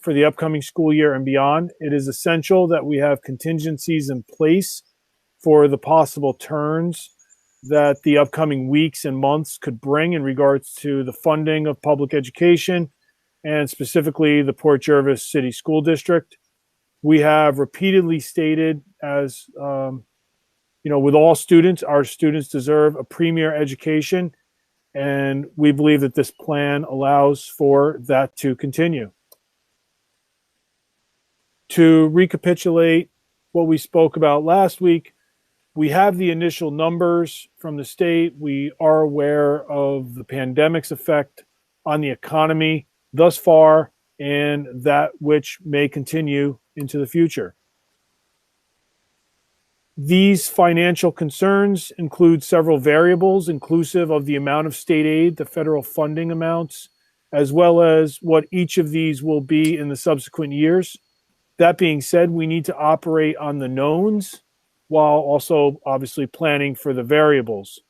for the upcoming school year and beyond, it is essential that we have contingencies in place for the possible turns that the upcoming weeks and months could bring in regards to the funding of public education and specifically the Port Jervis City School District. We have repeatedly stated, as with all students, our students deserve a premier education, and we believe that this plan allows for that to continue. To recapitulate what we spoke about last week, we have the initial numbers from the state. We are aware of the pandemic's effect on the economy thus far and that which may continue into the future. These financial concerns include several variables, inclusive of the amount of state aid, the federal funding amounts, as well as what each of these will be in the subsequent years. That being said, we need to operate on the knowns while also obviously planning for the variables.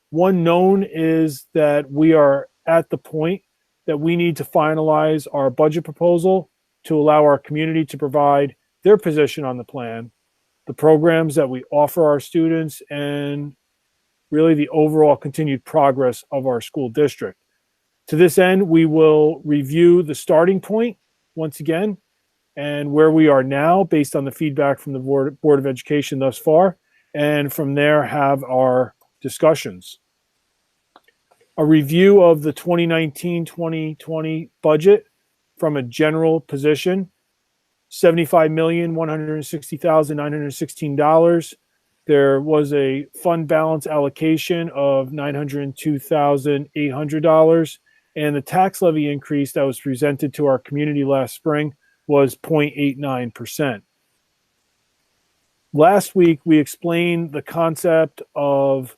One known is that we are at the point that we need to finalize our budget proposal to allow our community to provide their position on the plan, the programs that we offer our students, and really the overall continued progress of our school district. To this end, we will review the starting point once again and where we are now based on the feedback from the Board of Education thus far, and from there have our discussions. A review of the 2019-2020 budget from a general position, $75,160,916. There was a fund balance allocation of $902,800, and the tax levy increase that was presented to our community last spring was 0.89%. Last week, we explained the concept of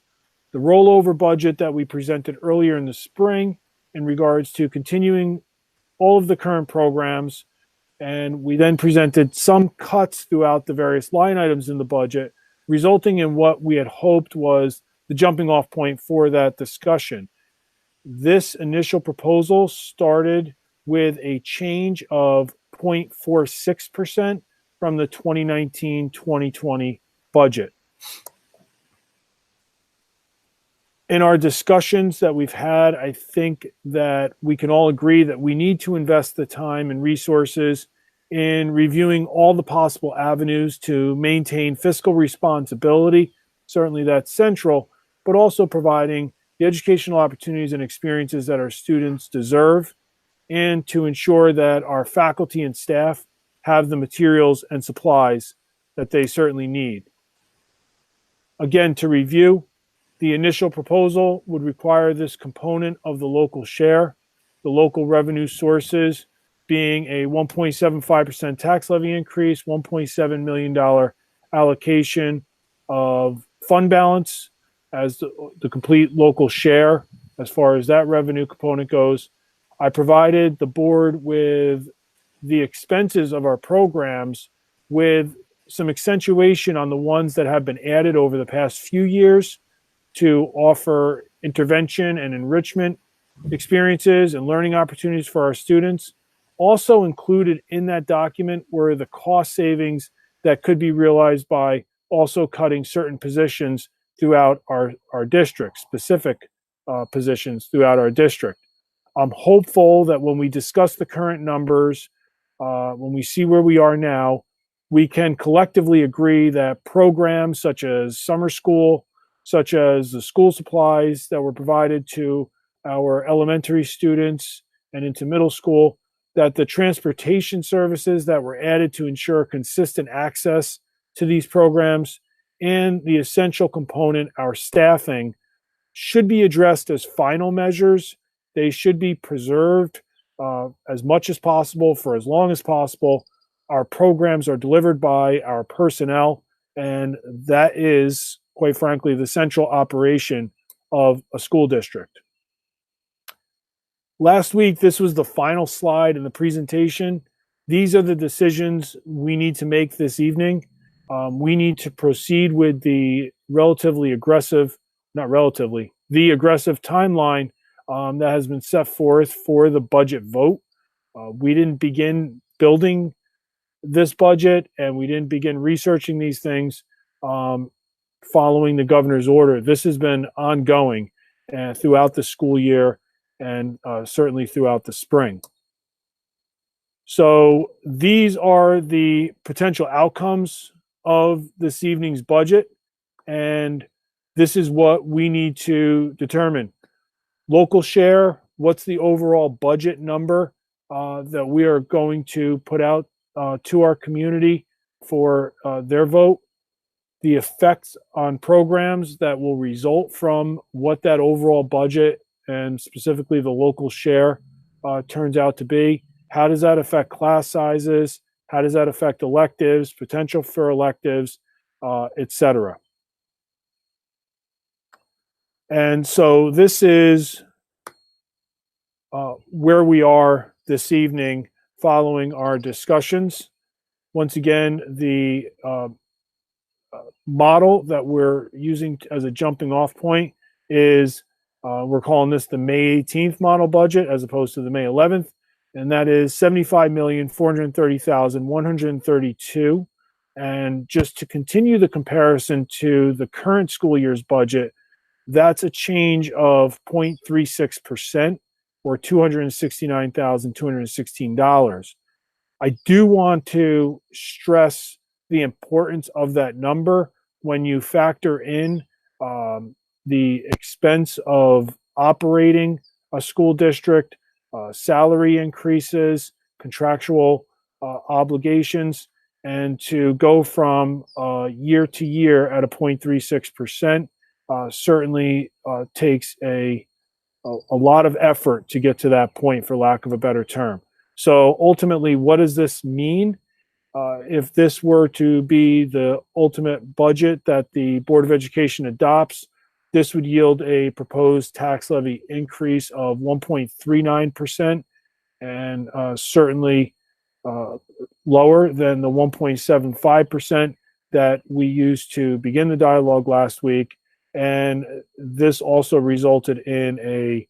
the rollover budget that we presented earlier in the spring in regards to continuing all of the current programs. And we then presented some cuts throughout the various line items in the budget, resulting in what we had hoped was the jumping off point for that discussion. This initial proposal started with a change of 0.46% from the 2019-2020 budget. In our discussions that we've had, I think that we can all agree that we need to invest the time and resources in reviewing all the possible avenues to maintain fiscal responsibility. Certainly that's central, but also providing the educational opportunities and experiences that our students deserve, and to ensure that our faculty and staff have the materials and supplies that they certainly need. Again, to review, the initial proposal would require this component of the local share, the local revenue sources being a 1.75% tax levy increase, $1.7 million allocation of fund balance as the complete local share as far as that revenue component goes. I provided the board with the expenses of our programs with some accentuation on the ones that have been added over the past few years to offer intervention and enrichment experiences and learning opportunities for our students. Also included in that document were the cost savings that could be realized by also cutting certain positions throughout our district, specific positions throughout our district. I'm hopeful that when we discuss the current numbers, when we see where we are now, we can collectively agree that programs such as summer school, such as the school supplies that were provided to our elementary students and into middle school, that the transportation services that were added to ensure consistent access to these programs, and the essential component, our staffing, should be addressed as final measures. They should be preserved as much as possible for as long as possible. Our programs are delivered by our personnel, and that is, quite frankly, the central operation of a school district. Last week, this was the final slide in the presentation. These are the decisions we need to make this evening. We need to proceed with the aggressive timeline that has been set forth for the budget vote. We didn't begin building this budget and we didn't begin researching these things following the governor's order. This has been ongoing throughout the school year and certainly throughout the spring. So these are the potential outcomes of this evening's budget, and this is what we need to determine. Local share, what's the overall budget number that we are going to put out to our community for their vote? The effects on programs that will result from what that overall budget and specifically the local share turns out to be. How does that affect class sizes? How does that affect electives, potential for electives, et cetera? And so this is where we are this evening following our discussions. Once again, the model that we're using as a jumping off point is we're calling this the May 18th model budget as opposed to the May 11th. And that is $75,430,132. And just to continue the comparison to the current school year's budget, that's a change of 0.36% or $269,216. I do want to stress the importance of that number when you factor in the expense of operating a school district, salary increases, contractual obligations, and to go from year to year at a 0.36% certainly takes a lot of effort to get to that point, for lack of a better term. So ultimately, what does this mean? If this were to be the ultimate budget that the Board of Education adopts, this would yield a proposed tax levy increase of 1.39% and certainly lower than the 1.75% that we used to begin the dialogue last week. And this also resulted in a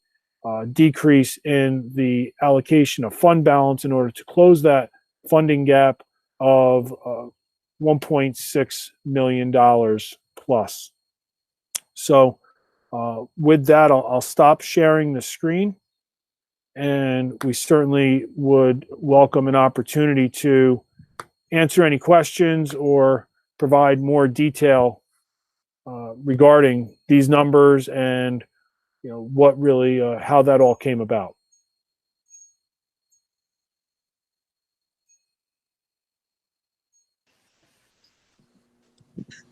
decrease in the allocation of fund balance in order to close that funding gap of $1.6 million plus. So with that, I'll stop sharing the screen, and we certainly would welcome an opportunity to answer any questions or provide more detail regarding these numbers and what really how that all came about.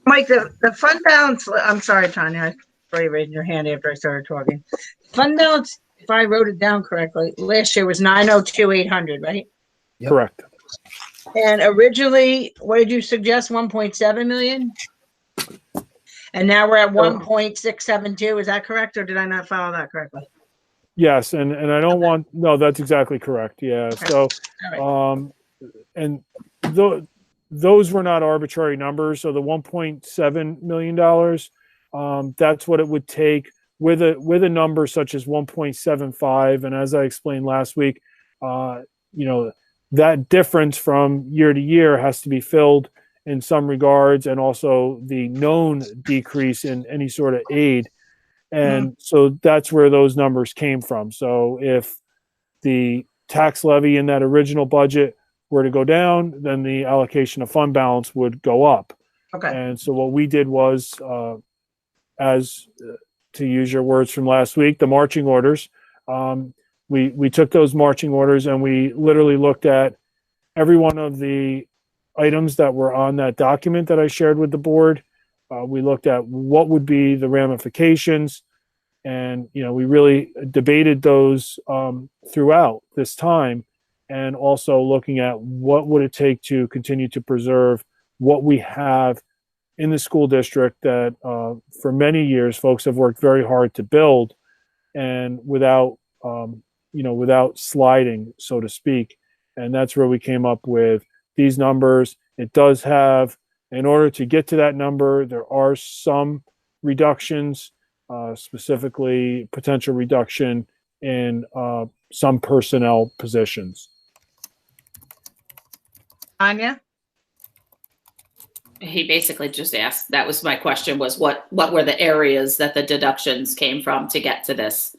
Mike, the fund balance, I'm sorry, Tanya, I saw you raising your hand after I started talking. Fund balance, if I wrote it down correctly, last year was 902,800, right? Yep. Correct. And originally, what did you suggest, 1.7 million? And now we're at 1.672, is that correct, or did I not follow that correctly? Yes, and I don't want, no, that's exactly correct. Yeah, so, and those were not arbitrary numbers. So the $1.7 million, that's what it would take with a number such as 1.75. And as I explained last week, that difference from year to year has to be filled in some regards, and also the known decrease in any sort of aid. And so that's where those numbers came from. So if the tax levy in that original budget were to go down, then the allocation of fund balance would go up. Okay. And so what we did was, as to use your words from last week, the marching orders, we took those marching orders and we literally looked at every one of the items that were on that document that I shared with the board. We looked at what would be the ramifications, and we really debated those throughout this time, and also looking at what would it take to continue to preserve what we have in the school district that for many years folks have worked very hard to build, and without sliding, so to speak. And that's where we came up with these numbers. It does have, in order to get to that number, there are some reductions, specifically potential reduction in some personnel positions. Anya? He basically just asked, that was my question, was what were the areas that the deductions came from to get to this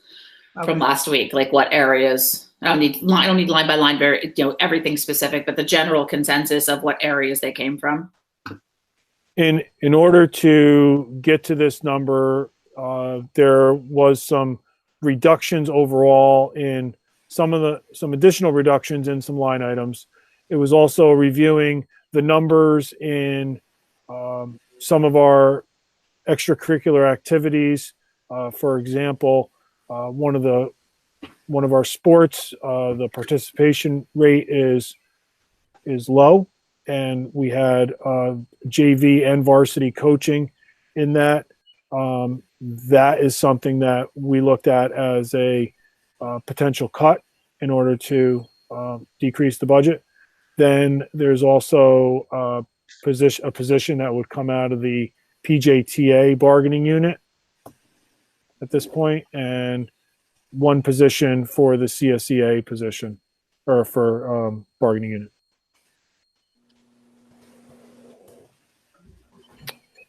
from last week? Like what areas? I don't need line by line, everything specific, but the general consensus of what areas they came from. In order to get to this number, there was some reductions overall in some additional reductions in some line items. It was also reviewing the numbers in some of our extracurricular activities. For example, one of our sports, the participation rate is low, and we had JV and varsity coaching in that. That is something that we looked at as a potential cut in order to decrease the budget. Then there's also a position that would come out of the PJTA bargaining unit at this point, and one position for the CSEA position, or for bargaining unit.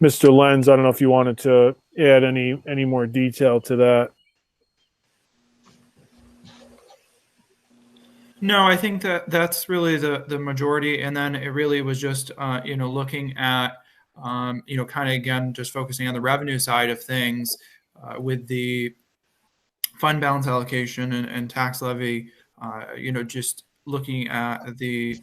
Mr. Lenz, I don't know if you wanted to add any more detail to that. No, I think that's really the majority, and then it really was just looking at kind of again just focusing on the revenue side of things with the fund balance allocation and tax levy. Just looking at the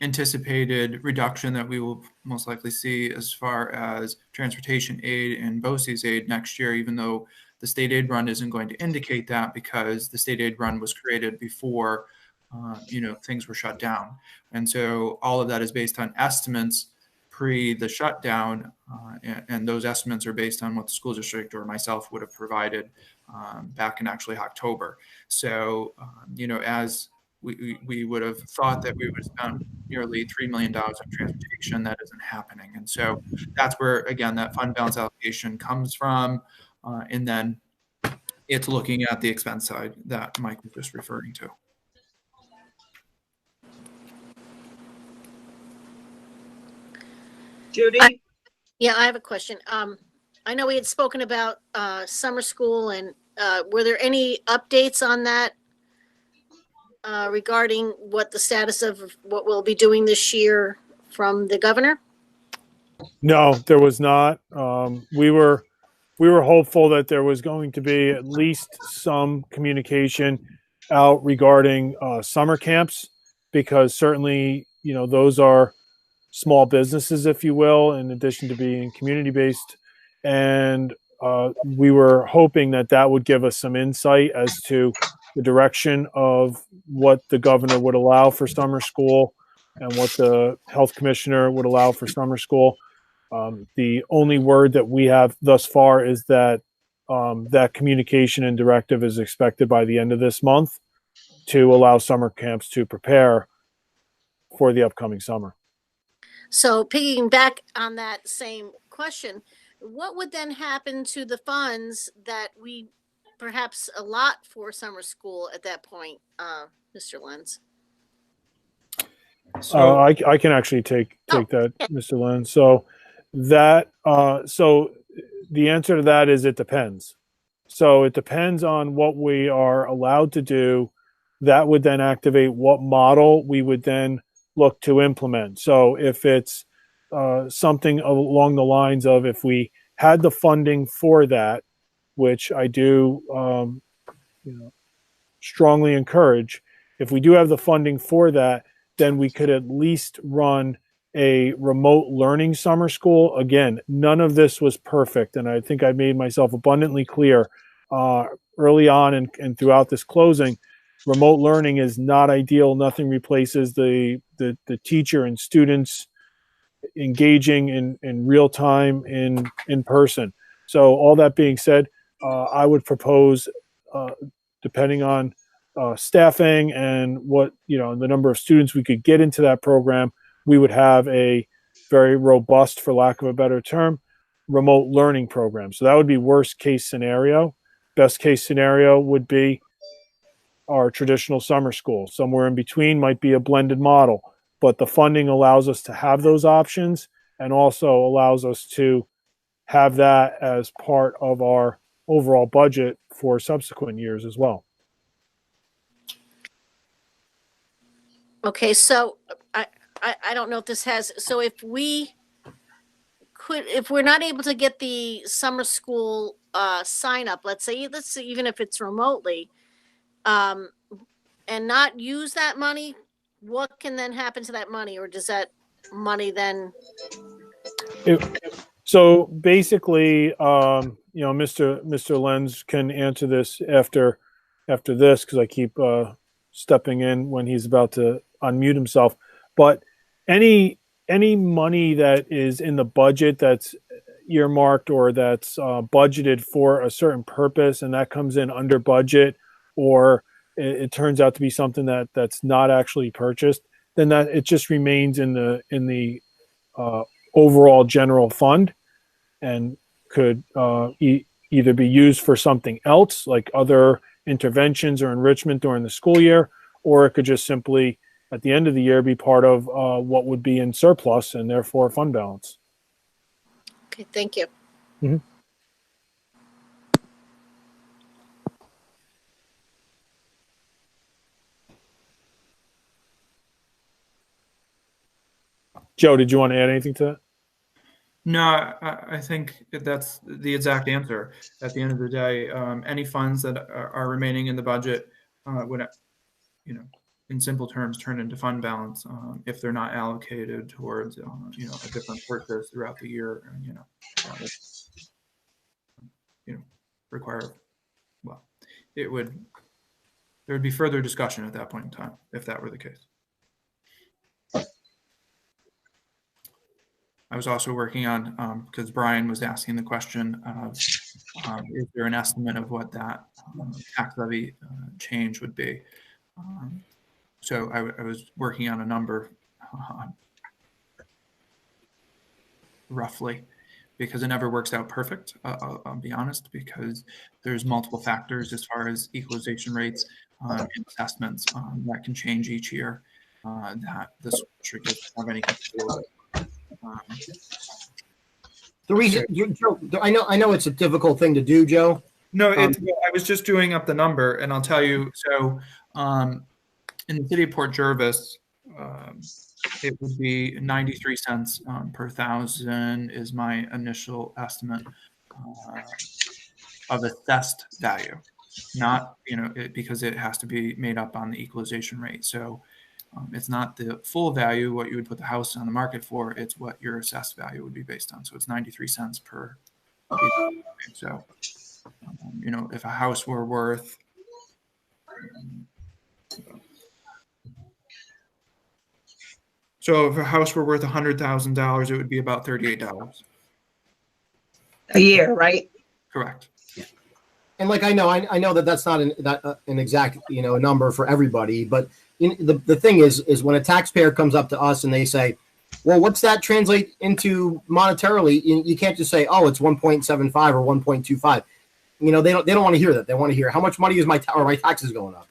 anticipated reduction that we will most likely see as far as transportation aid and BOCES aid next year, even though the state aid run isn't going to indicate that because the state aid run was created before, things were shut down. And so all of that is based on estimates pre the shutdown. And those estimates are based on what the school district or myself would have provided back in actually October. So, as we would have thought that we would spend nearly $3 million on transportation, that isn't happening. And so that's where, again, that fund balance allocation comes from. And then it's looking at the expense side that Mike was just referring to. Judy? I have a question. I know we had spoken about summer school, and were there any updates on that regarding what the status of what we'll be doing this year from the governor? No, there was not. We were hopeful that there was going to be at least some communication out regarding summer camps, because certainly, those are small businesses, if you will, in addition to being community-based. And we were hoping that would give us some insight as to the direction of what the governor would allow for summer school and what the health commissioner would allow for summer school. The only word that we have thus far is that that communication and directive is expected by the end of this month to allow summer camps to prepare for the upcoming summer. So piggying back on that same question, what would then happen to the funds that we perhaps allot for summer school at that point, Mr. Lenz? So I can actually take that, Mr. Lenz. So that so the answer to that is it depends. So it depends on what we are allowed to do. That would then activate what model we would then look to implement. So if it's something along the lines of, if we had the funding for that, which I do strongly encourage, if we do have the funding for that, then we could at least run a remote learning summer school. Again, none of this was perfect, and I think I made myself abundantly clear early on and throughout this closing. Remote learning is not ideal. Nothing replaces the teacher and students engaging in real time in person. So all that being said, I would propose, depending on staffing and what the number of students we could get into that program, we would have a very robust, for lack of a better term, remote learning program. So that would be worst case scenario. Best case scenario would be our traditional summer school. Somewhere in between might be a blended model. but the funding allows us to have those options and also allows us to have that as part of our overall budget for subsequent years as well. Okay, so I don't know if this has, so if we're not able to get the summer school sign up, let's say even if it's remotely, and not use that money, what can then happen to that money, or does that money then? So basically, Mr. Lenz can answer this after this, because I keep stepping in when he's about to unmute himself. But any money that is in the budget that's earmarked or that's budgeted for a certain purpose, and that comes in under budget, or it turns out to be something that's not actually purchased, then that it just remains in the overall general fund and could either be used for something else, like other interventions or enrichment during the school year, or it could just simply, at the end of the year, be part of what would be in surplus and therefore fund balance. Okay, thank you. Mm-hmm. Joe, did you want to add anything to that? No, I think that's the exact answer. At the end of the day, any funds that are remaining in the budget would, in simple terms, turn into fund balance if they're not allocated towards, a different purpose throughout the year. Require, well, there would be further discussion at that point in time if that were the case. I was also working on, because Brian was asking the question of, is there an estimate of what that tax levy change would be? So I was working on a number roughly, because it never works out perfect, I'll be honest, because there's multiple factors as far as equalization rates and assessments that can change each year that the school district doesn't have any control over. The reason, Joe, I know it's a difficult thing to do, Joe. No, I was just doing up the number, and I'll tell you. So, in the city of Port Jervis, it would be 93 cents per thousand is my initial estimate of assessed value, not because it has to be made up on the equalization rate. So. It's not the full value, what you would put the house on the market for. It's what your assessed value would be based on. So it's 93 cents per. So, if a house were worth, $100,000, it would be about $38 a year, right? Correct. Yeah. And I know that's not an exact a number for everybody, but. The thing is when a taxpayer comes up to us and they say, well, what's that translate into monetarily? You can't just say, oh, it's 1.75 or 1.25. They don't want to hear that. They want to hear how much money is my taxes going up.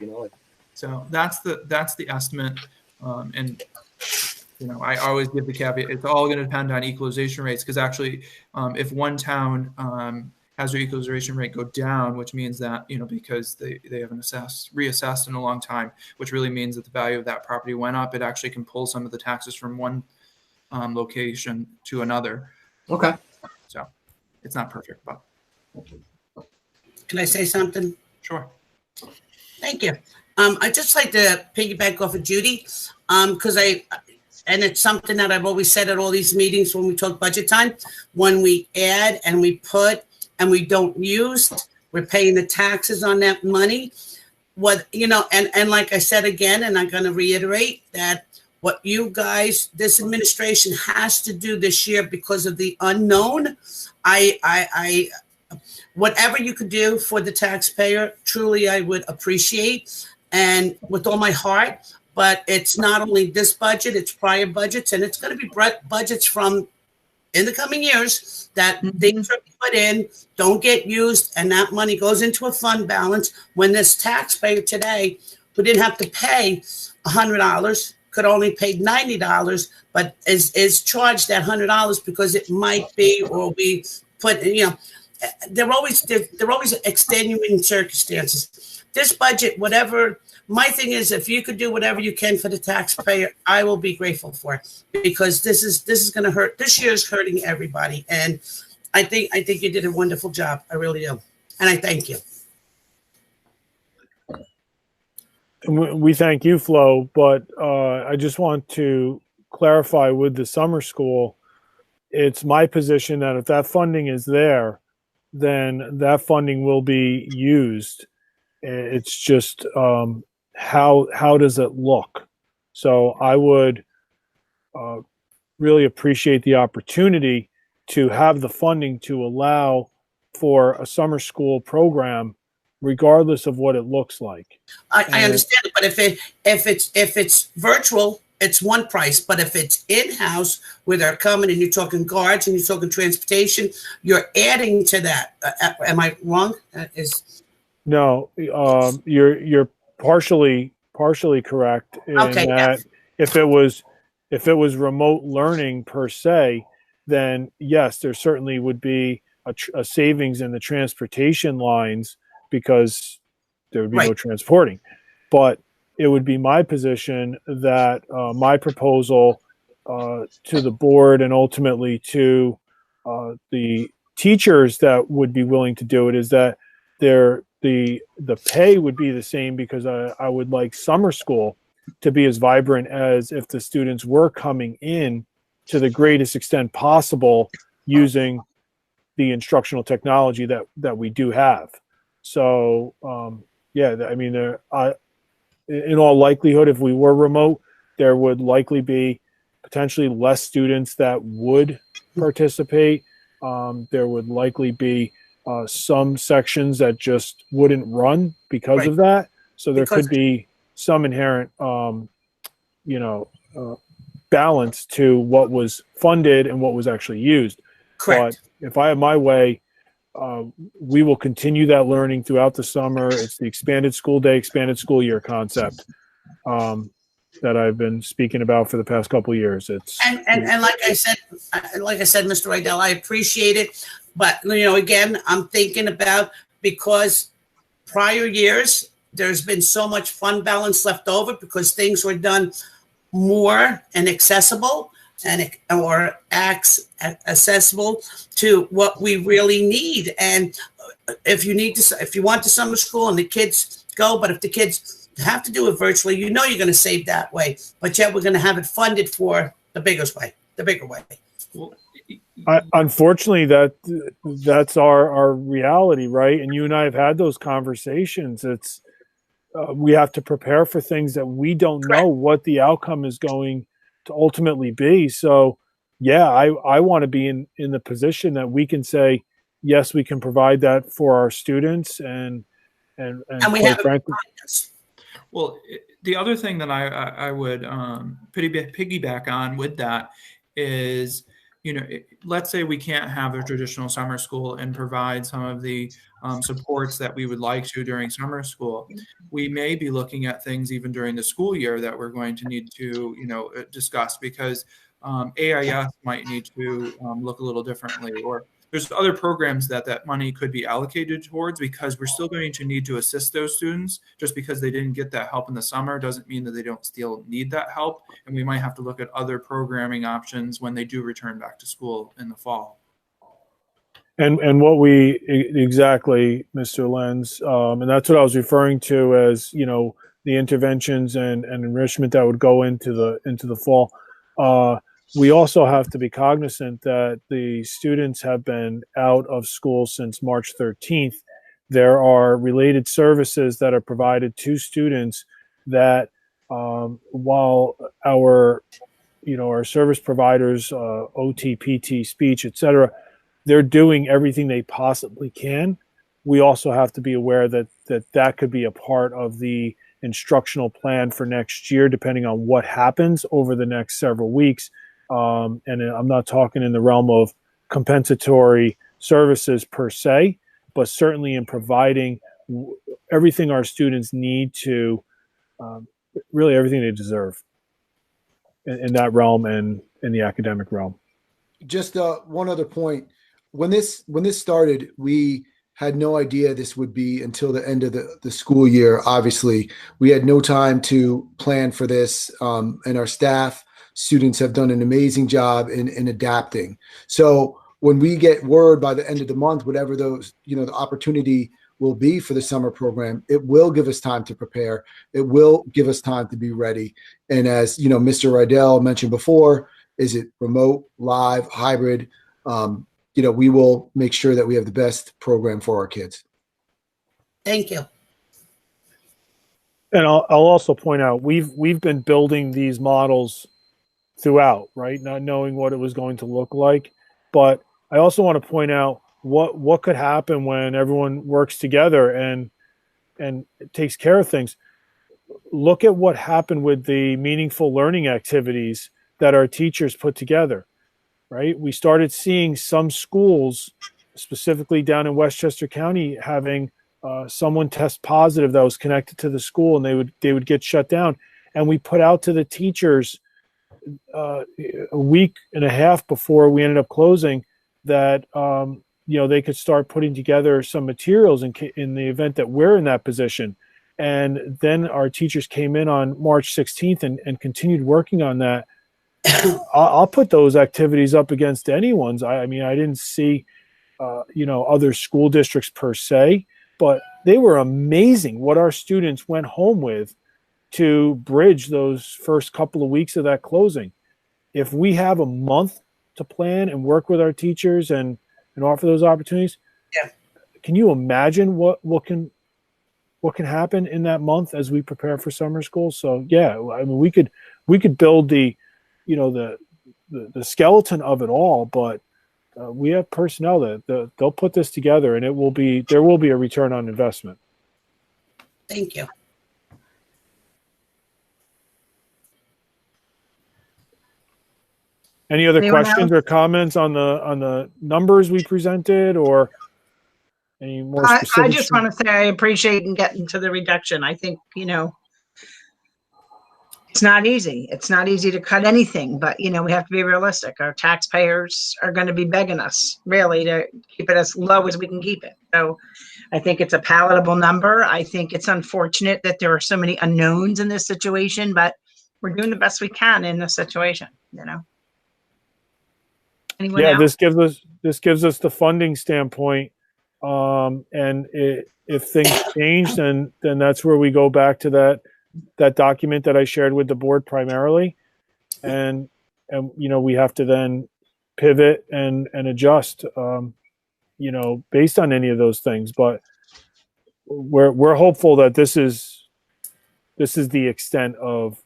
So that's the estimate. And I always give the caveat, it's all going to depend on equalization rates, because actually if one town has their equalization rate go down, which means that, because they haven't reassessed in a long time, which really means that the value of that property went up, it actually can pull some of the taxes from one location to another. Okay. So it's not perfect, but. Can I say something? Sure. Thank you. I'd just like to piggyback off of Judy, because and it's something that I've always said at all these meetings when we talk budget time, when we add and we put and we don't use, we're paying the taxes on that money. And like I said again, and I'm going to reiterate that what you guys, this administration has to do this year because of the unknown, whatever you could do for the taxpayer, truly I would appreciate, and with all my heart. But it's not only this budget, it's prior budgets, and it's going to be budgets from in the coming years that things are put in, don't get used, and that money goes into a fund balance when this taxpayer today who didn't have to pay $100 could only pay $90, but is charged that $100 because it might be, or we put, they're always extenuating circumstances. This budget, whatever, my thing is, if you could do whatever you can for the taxpayer, I will be grateful for it, because this is going to hurt. This year is hurting everybody, and I think you did a wonderful job. I really do, and I thank you. We thank you, Flo, but I just want to clarify with the summer school, it's my position that if that funding is there, then that funding will be used. It's just how does it look? So I would really appreciate the opportunity to have the funding to allow for a summer school program, regardless of what it looks like. I understand it, but if it's virtual, it's one price. But if it's in-house, where they're coming and you're talking guards and you're talking transportation, you're adding to that. Am I wrong? No, you're partially correct in that if it was remote learning per se, then yes, there certainly would be a savings in the transportation lines, because there would be no transporting. But it would be my position that my proposal to the board, and ultimately to the teachers that would be willing to do it, is that the pay would be the same, because I would like summer school to be as vibrant as if the students were coming in to the greatest extent possible using the instructional technology that we do have. So, I mean, in all likelihood, if we were remote, there would likely be potentially less students that would participate. There would likely be some sections that just wouldn't run because of that. So there could be some inherent, balance to what was funded and what was actually used. Correct. But if I have my way, we will continue that learning throughout the summer. It's the expanded school day, expanded school year concept that I've been speaking about for the past couple of years. And like I said, Mr. Rydell, I appreciate it, but again, I'm thinking about, because prior years there's been so much fund balance left over because things were done more and accessible, or accessible to what we really need. And if you want the summer school and the kids go, but if the kids have to do it virtually, you're going to save that way. But yet we're going to have it funded for the bigger way. Well, unfortunately, that's our reality, right? And you and I have had those conversations. It's we have to prepare for things that we don't know what the outcome is going to ultimately be. So I want to be in the position that we can say, yes, we can provide that for our students, and we have frankly. Well, the other thing that I would piggyback on with that is, let's say we can't have a traditional summer school and provide some of the supports that we would like to during summer school. We may be looking at things even during the school year that we're going to need to, discuss, because AIS might need to look a little differently, or there's other programs that money could be allocated towards, because we're still going to need to assist those students. Just because they didn't get that help in the summer doesn't mean that they don't still need that help. And we might have to look at other programming options when they do return back to school in the fall. And what we exactly, Mr. Lenz, and that's what I was referring to as, the interventions and enrichment that would go into the fall. We also have to be cognizant that the students have been out of school since March 13th. There are related services that are provided to students that, while our service providers, OT, PT, speech, etc., they're doing everything they possibly can. We also have to be aware that could be a part of the instructional plan for next year, depending on what happens over the next several weeks. And I'm not talking in the realm of compensatory services per se, but certainly in providing everything our students need to, really everything they deserve. in that realm and in the academic realm. Just one other point. When this started, we had no idea this would be until the end of the school year. Obviously, we had no time to plan for this, and our staff, students have done an amazing job in adapting. So when we get word by the end of the month, whatever those, the opportunity will be for the summer program, it will give us time to prepare. It will give us time to be ready. And as Mr. Rydell mentioned before, is it remote, live, hybrid? We will make sure that we have the best program for our kids. Thank you. And I'll also point out, we've been building these models throughout, right? Not knowing what it was going to look like. But I also want to point out what could happen when everyone works together and takes care of things. Look at what happened with the meaningful learning activities that our teachers put together, right? We started seeing some schools, specifically down in Westchester County, having someone test positive that was connected to the school, and they would get shut down. And we put out to the teachers a week and a half before we ended up closing that they could start putting together some materials in the event that we're in that position. And then our teachers came in on March 16th and continued working on that. I'll put those activities up against anyone's. I mean, I didn't see, other school districts per se, but they were amazing what our students went home with to bridge those first couple of weeks of that closing. If we have a month to plan and work with our teachers and offer those opportunities, yeah. Can you imagine what can happen in that month as we prepare for summer school? So yeah, I mean, we could build the skeleton of it all, but we have personnel that they'll put this together, and there will be a return on investment. Thank you. Any other Anyone questions or comments on the numbers we presented, or any more specific? I just want to say I appreciate getting to the reduction. I think, it's not easy. It's not easy to cut anything, but, we have to be realistic. Our taxpayers are going to be begging us really to keep it as low as we can keep it. So I think it's a palatable number. I think it's unfortunate that there are so many unknowns in this situation, but we're doing the best we can in this situation, Anyone Yeah, else? this gives us the funding standpoint, and if things change, then that's where we go back to that document that I shared with the board primarily, and we have to then pivot and adjust, based on any of those things. But we're hopeful that this is the extent of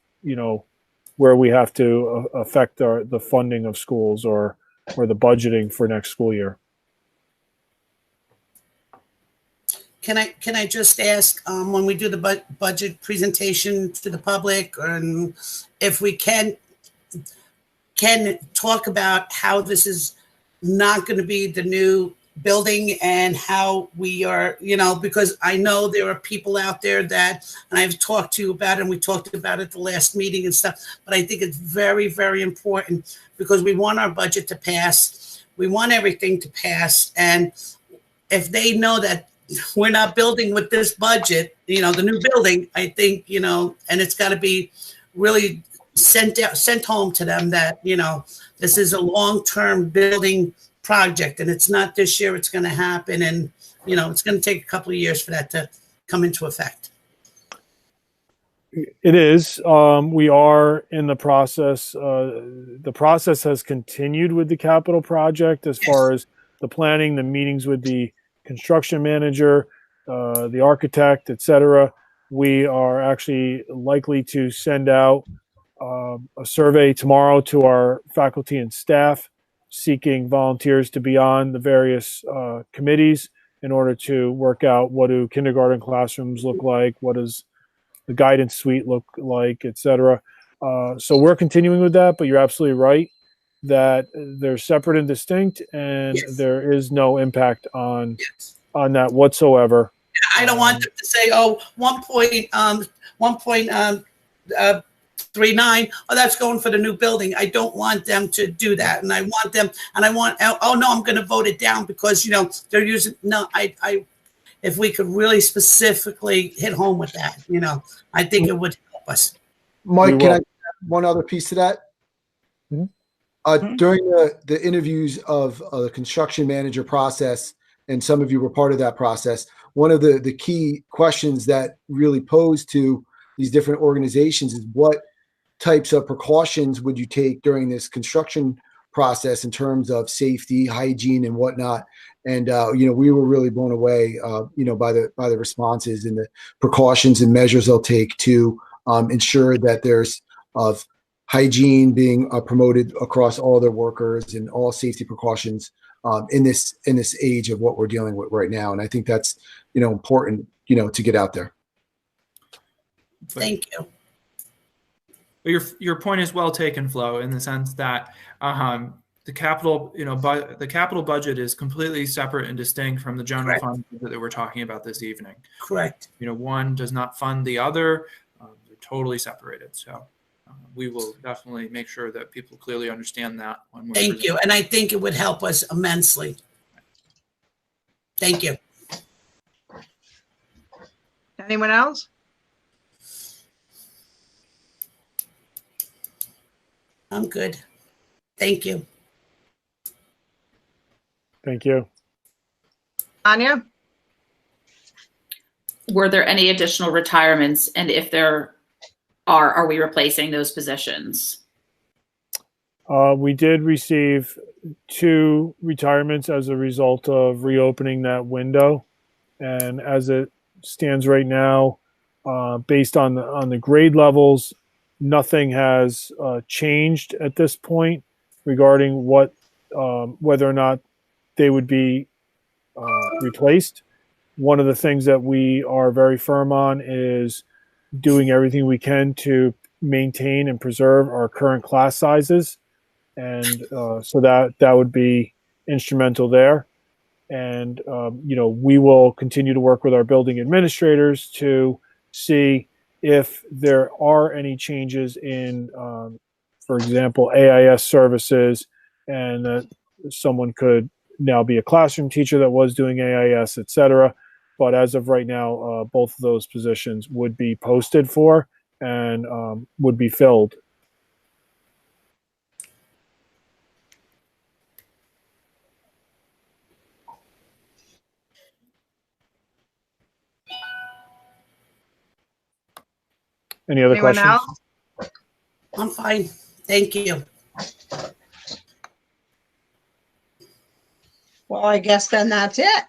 where we have to affect the funding of schools or the budgeting for next school year. Can I just ask, when we do the budget presentation to the public, and if we can talk about how this is not going to be the new building and how we are, because I know there are people out there that, and I've talked to you about it, and we talked about it at the last meeting and stuff, but I think it's very, very important because we want our budget to pass. We want everything to pass. And if they know that we're not building with this budget, the new building, I think, and it's got to be really sent home to them that, this is a long-term building project, and it's not this year it's going to happen, and it's going to take a couple of years for that to come into effect. It is. We are in the process. The process has continued with the capital project as far as the planning, the meetings with the construction manager, the architect, etc. We are actually likely to send out a survey tomorrow to our faculty and staff, seeking volunteers to be on the various committees in order to work out what do kindergarten classrooms look like, what does the guidance suite look like, etc. So we're continuing with that, but you're absolutely right that they're separate and distinct, and there is no impact on that whatsoever. 3.9, oh, that's going for the new building. I don't want them to do that. And I want them, and I want, oh no, I'm going to vote it down because, you know, they're using, no, if we could really specifically hit home with that, you know, I think it would help us. Mike, can I add one other piece to that? During the interviews of the construction manager process, and some of you were part of that process, one of the key questions that really posed to these different organizations is what types of precautions would you take during this construction process in terms of safety, hygiene, and whatnot. And you know, we were really blown away, you know, by the responses and the precautions and measures they'll take to ensure that there's of hygiene being promoted across all their workers and all safety precautions in this age of what we're dealing with right now. And I think that's, you know, important, you know, to get out there. Thank you. Your point is well taken, Flo, in the sense that the capital, you know, the capital budget is completely separate and distinct from the general fund that we're talking about this evening. Correct. You know, one does not fund the other; they're totally separated. So we will definitely make sure that people clearly understand that. When we're Thank you, and I think it would help us immensely. Thank you. Anyone else? I'm good. Thank you. Thank you. Anya? Were there any additional retirements? And if there are we replacing those positions? We did receive 2 retirements as a result of reopening that window. And as it stands right now, based on the grade levels, nothing has changed at this point regarding what whether or not they would be replaced. One of the things that we are very firm on is doing everything we can to maintain and preserve our current class sizes, and so that would be instrumental there. And you know, we will continue to work with our building administrators to see if there are any changes in, for example, AIS services, and that someone could now be a classroom teacher that was doing AIS, et cetera. But as of right now, both of those positions would be posted for and would be filled. Any other Anyone questions? else? I'm fine. Thank you. Well, I guess then that's it.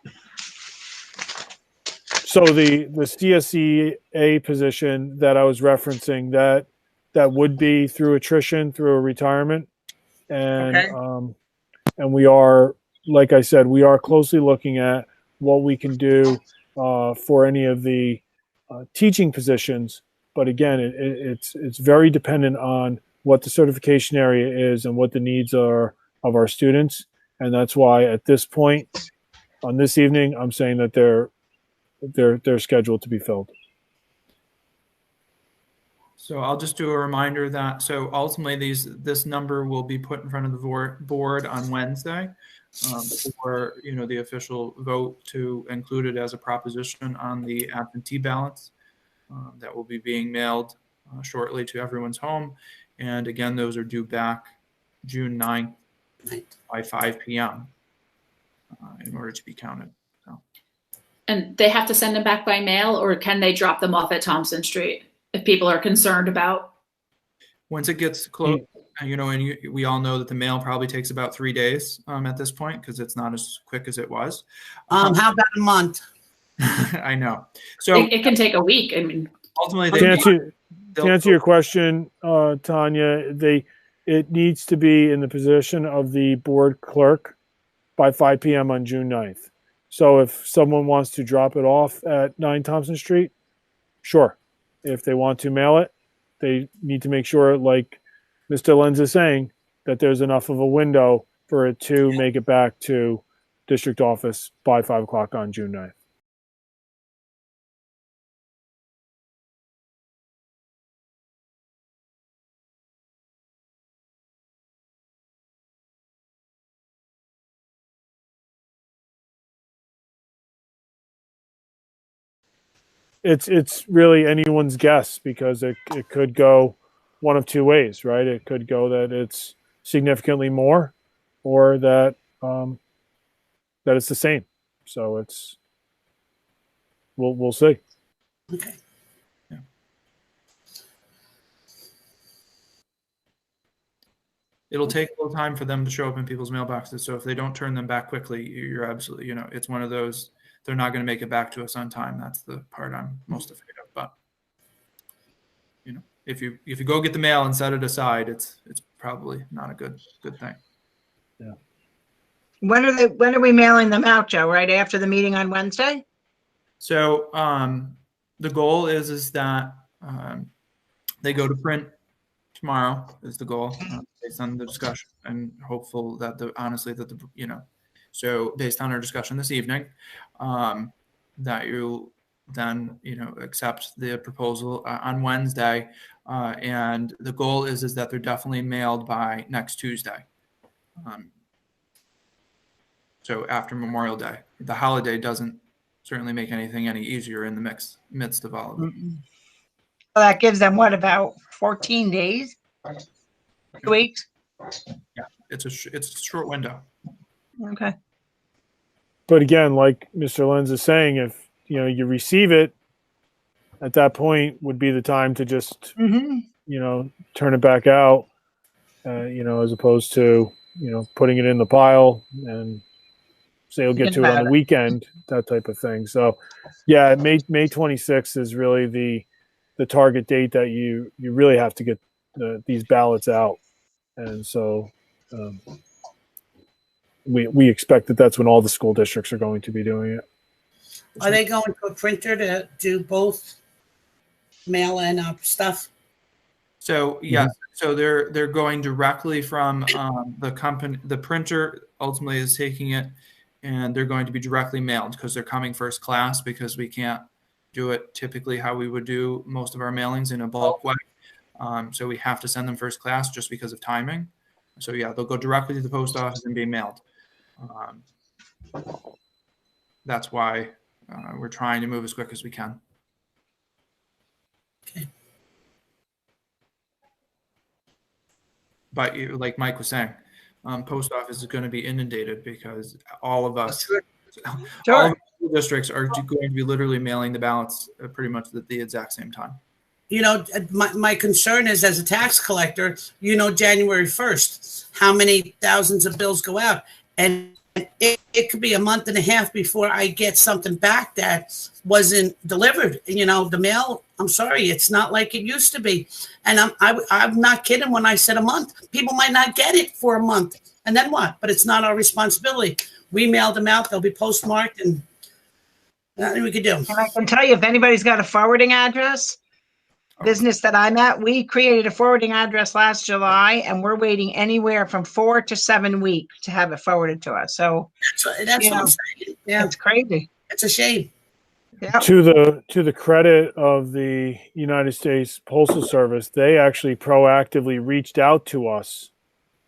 So the CSEA position that I was referencing, that would be through attrition, through a retirement, and Okay. And we are, like I said, we are closely looking at what we can do for any of the teaching positions. But again, it's very dependent on what the certification area is and what the needs are of our students, and that's why at this point, on this evening, I'm saying that they're scheduled to be filled. So I'll just do a reminder that, so ultimately this number will be put in front of the board on Wednesday for, you know, the official vote to include it as a proposition on the absentee ballots that will be being mailed shortly to everyone's home. And again, those are due back June 9th by 5 p.m. In order to be counted. So. And they have to send them back by mail, or can they drop them off at Thompson Street if people are concerned about? Once it gets close, you know, and we all know that the mail probably takes about 3 days at this point because it's not as quick as it was. How about a month? I know. So it can take a week. I mean, ultimately, To answer your question, Tanya, it needs to be in the position of the board clerk by 5 p.m. on June 9th. So if someone wants to drop it off at 9 Thompson Street, sure. If they want to mail it, they need to make sure, like Mr. Lenz is saying, that there's enough of a window for it to make it back to district office by 5 o'clock on June 9th. it's really anyone's guess because it could go one of two ways, right? It could go that it's significantly more, or that that it's the same. So we'll see. Okay. Yeah. It'll take a little time for them to show up in people's mailboxes. So if they don't turn them back quickly, you're absolutely, it's one of those, they're not going to make it back to us on time. That's the part I'm most afraid of. But if you go get the mail and set it aside, it's probably not a good thing. Yeah. When are we mailing them out, Joe? Right after the meeting on Wednesday? So the goal is that they go to print tomorrow is the goal, based on the discussion, and hopeful that so based on our discussion this evening, that you then accept the proposal on Wednesday, and the goal is that they're definitely mailed by next Tuesday. So after Memorial Day. The holiday doesn't certainly make anything any easier in the midst of all of it. Well, that gives them what, about 14 days? 2 weeks? Yeah, it's a short window. Okay. But again, like Mr. Lenz is saying, if you receive it, at that point would be the time to just turn it back out, as opposed to putting it in the pile and say you'll get to it on the weekend, that type of thing. So, yeah, May 26th is really the target date that you really have to get these ballots out, and so we expect that that's when all the school districts are going to be doing it. Are they going to a printer to do both mail and stuff? So yes, so they're going directly from the company. The printer ultimately is taking it, and they're going to be directly mailed because they're coming first class, because we can't do it typically how we would do most of our mailings in a bulk way. So we have to send them first class just because of timing. So yeah, they'll go directly to the post office and be mailed. That's why we're trying to move as quick as we can. Okay. But like Mike was saying, post office is going to be inundated because all of us, all of the districts are going to be literally mailing the ballots pretty much at the exact same time. My concern is, as a tax collector, January 1st, how many thousands of bills go out, and it could be a month and a half before I get something back that wasn't delivered. The mail, I'm sorry, it's not like it used to be. And I'm not kidding when I said a month. People might not get it for a month. And then what? But it's not our responsibility. We mailed them out. They'll be postmarked, and nothing we could do. And I can tell you, if anybody's got a forwarding address, business that I'm at, we created a forwarding address last July, and we're waiting anywhere from 4 to 7 weeks to have it forwarded to us. So that's what I'm saying. Yeah, it's crazy. It's a shame. Yeah. To the credit of the United States Postal Service, they actually proactively reached out to us,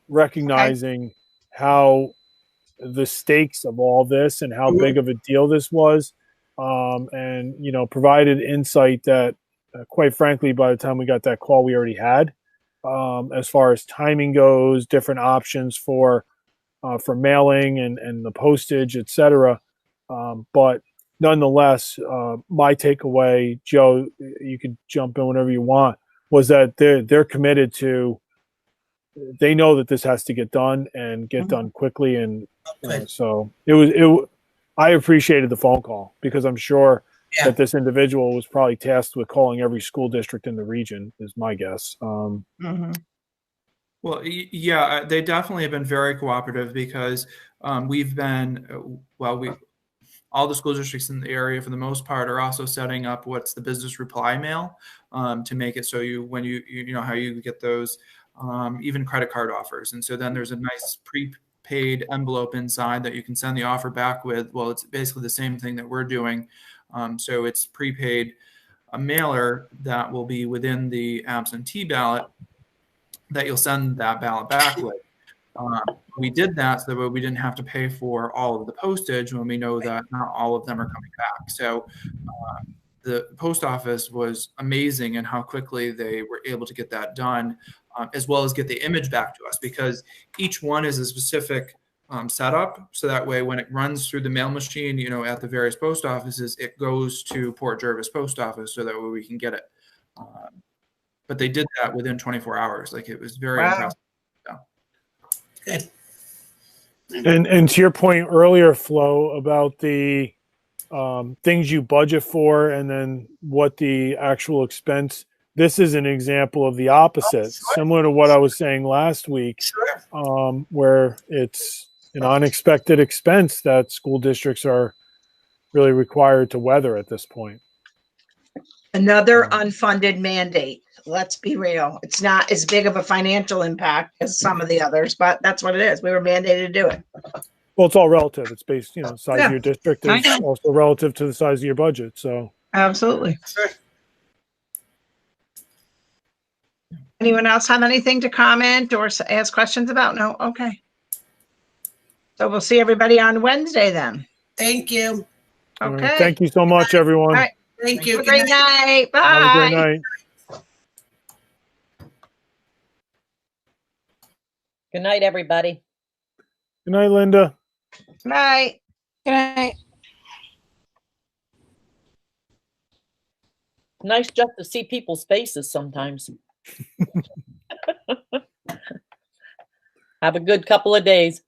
recognizing how the stakes of all this and how big of a deal this was, and provided insight that, quite frankly, by the time we got that call, we already had, as far as timing goes, different options for mailing and the postage, etc. But nonetheless, my takeaway, Joe, you could jump in whenever you want, was that they're committed to. They know that this has to get done and get done quickly, and so it was. I appreciated the phone call because I'm sure that this individual was probably tasked with calling every school district in the region, is my guess. Well, yeah, they definitely have been very cooperative because we've been, all the school districts in the area, for the most part, are also setting up what's the business reply mail to make it so when you know how you get those even credit card offers. And so then there's a nice prepaid envelope inside that you can send the offer back with. Well, it's basically the same thing that we're doing. So it's prepaid, a mailer that will be within the absentee ballot that you'll send that ballot back with. We did that so that we didn't have to pay for all of the postage when we know that not all of them are coming back. So the post office was amazing in how quickly they were able to get that done, as well as get the image back to us, because each one is a specific setup. So that way, when it runs through the mail machine, you know, at the various post offices, it goes to Port Jervis Post Office, so that way we can get it. But they did that within 24 hours. Like, it was very impressive. Good. And to your point earlier, Flo, about the things you budget for and then what the actual expense, this is an example of the opposite, similar to what I was saying last week, where it's an unexpected expense that school districts are really required to weather at this point. Another unfunded mandate. Let's be real. It's not as big of a financial impact as some of the others, but that's what it is. We were mandated to do it. Well, it's all relative. It's based, the size Yeah. of your district I is know. also relative to the size of your budget. So Absolutely. Sure. Anyone else have anything to comment or ask questions about? No? Okay. So we'll see everybody on Wednesday then. Thank you. all right. Okay. Thank you so much, everyone. All right. Thank you. Have a great night. Bye. Have a great night. Good night, everybody. Good night, Linda. Good night. Good night. Nice just to see people's faces sometimes. Have a good couple of days.